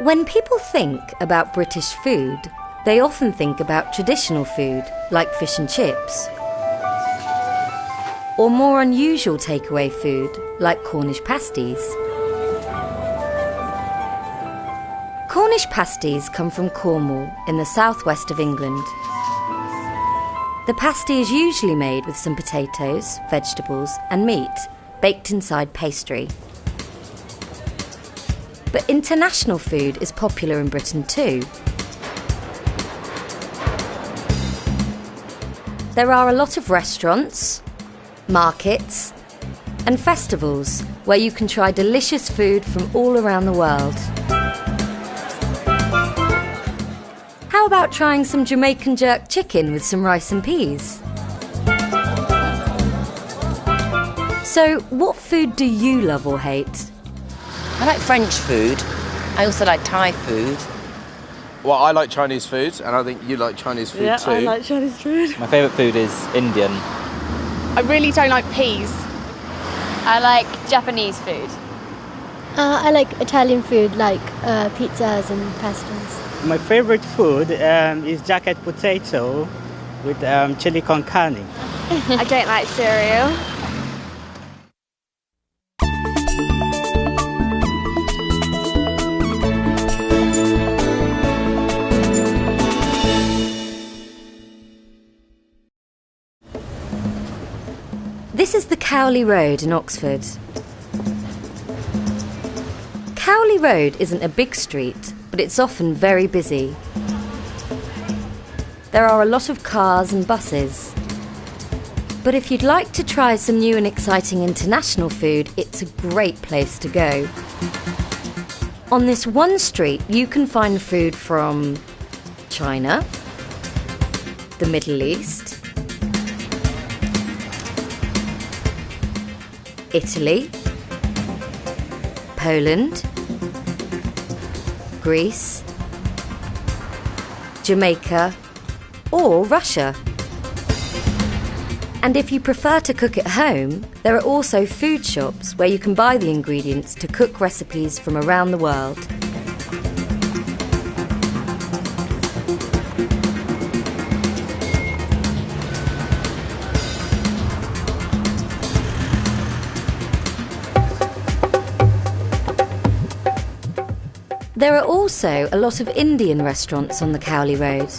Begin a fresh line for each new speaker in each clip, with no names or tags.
When people think about British food, they often think about traditional food like fish and chips, or more unusual takeaway food like Cornish pasties. Cornish pasties come from Cornwall in the southwest of England. The pasty is usually made with some potatoes, vegetables and meat, baked inside pastry. But international food is popular in Britain too. There are a lot of restaurants, markets and festivals where you can try delicious food from all around the world. How about trying some Jamaican jerk chicken with some rice and peas? So, what food do you love or hate?
I like French food. I also like Thai food.
Well, I like Chinese food, and I think you like Chinese food too.
Yeah, I like Chinese food.
My favourite food is Indian.
I really don't like peas.
I like Japanese food.
I like Italian food, like pizzas and pastas.
My favourite food is jacket potato with chili con carne.
I don't like cereal.
This is the Cowley Road in Oxford. Cowley Road isn't a big street, but it's often very busy. There are a lot of cars and buses. But if you'd like to try some new and exciting international food, it's a great place to go. On this one street, you can find food from China, the Middle East, Italy, Poland, Greece, Jamaica, or Russia. And if you prefer to cook at home, there are also food shops where you can buy the ingredients to cook recipes from around the world. There are also a lot of Indian restaurants on the Cowley Road.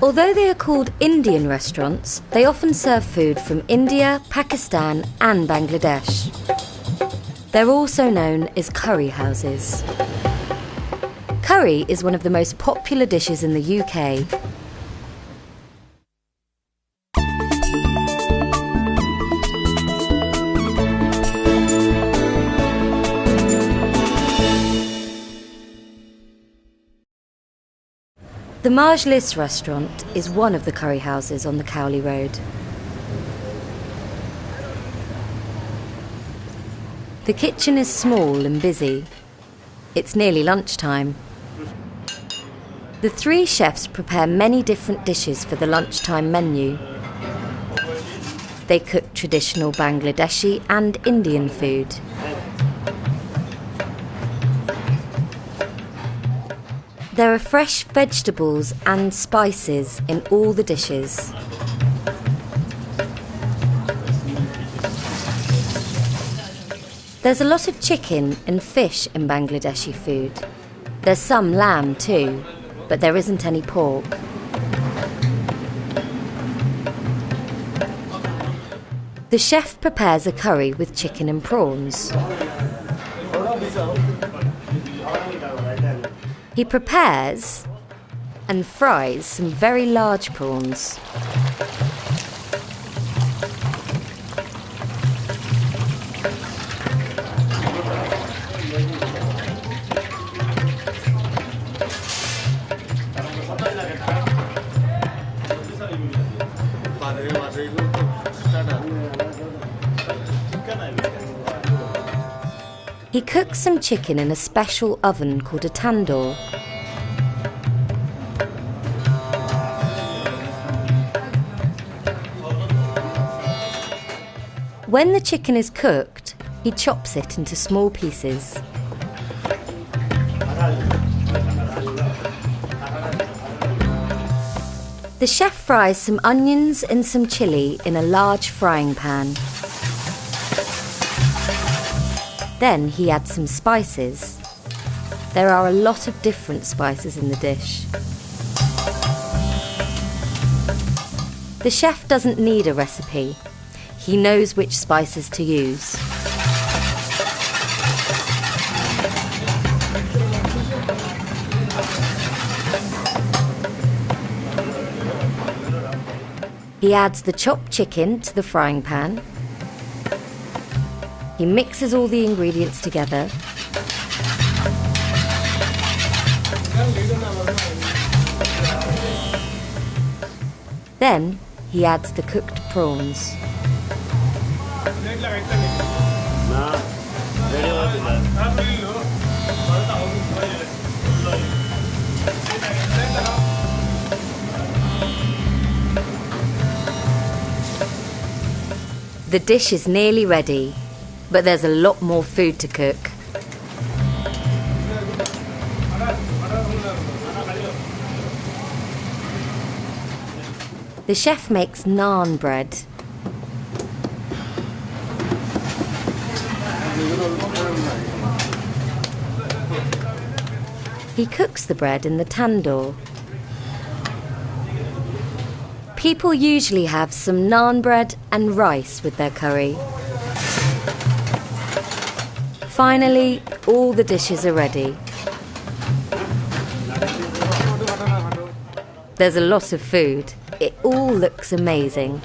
Although they are called Indian restaurants, they often serve food from India, Pakistan and Bangladesh. They're also known as curry houses. Curry is one of the most popular dishes in the UK. The Majlis restaurant is one of the curry houses on the Cowley Road. The kitchen is small and busy. It's nearly lunchtime. The three chefs prepare many different dishes for the lunchtime menu. They cook traditional Bangladeshi and Indian food. There are fresh vegetables and spices in all the dishes. There's a lot of chicken and fish in Bangladeshi food. There's some lamb too, but there isn't any pork. The chef prepares a curry with chicken and prawns. He prepares and fries some very large prawns. He cooks some chicken in a special oven called a tandoor. When the chicken is cooked, he chops it into small pieces. The chef fries some onions and some chilli in a large frying pan. Then he adds some spices. There are a lot of different spices in the dish. The chef doesn't need a recipe. He knows which spices to use. He adds the chopped chicken to the frying pan. He mixes all the ingredients together. Then he adds the cooked prawns. The dish is nearly ready, but there's a lot more food to cook. The chef makes naan bread. He cooks the bread in the tandoor. People usually have some naan bread and rice with their curry. Finally, all the dishes are ready. There's a lot of food. It all looks amazing.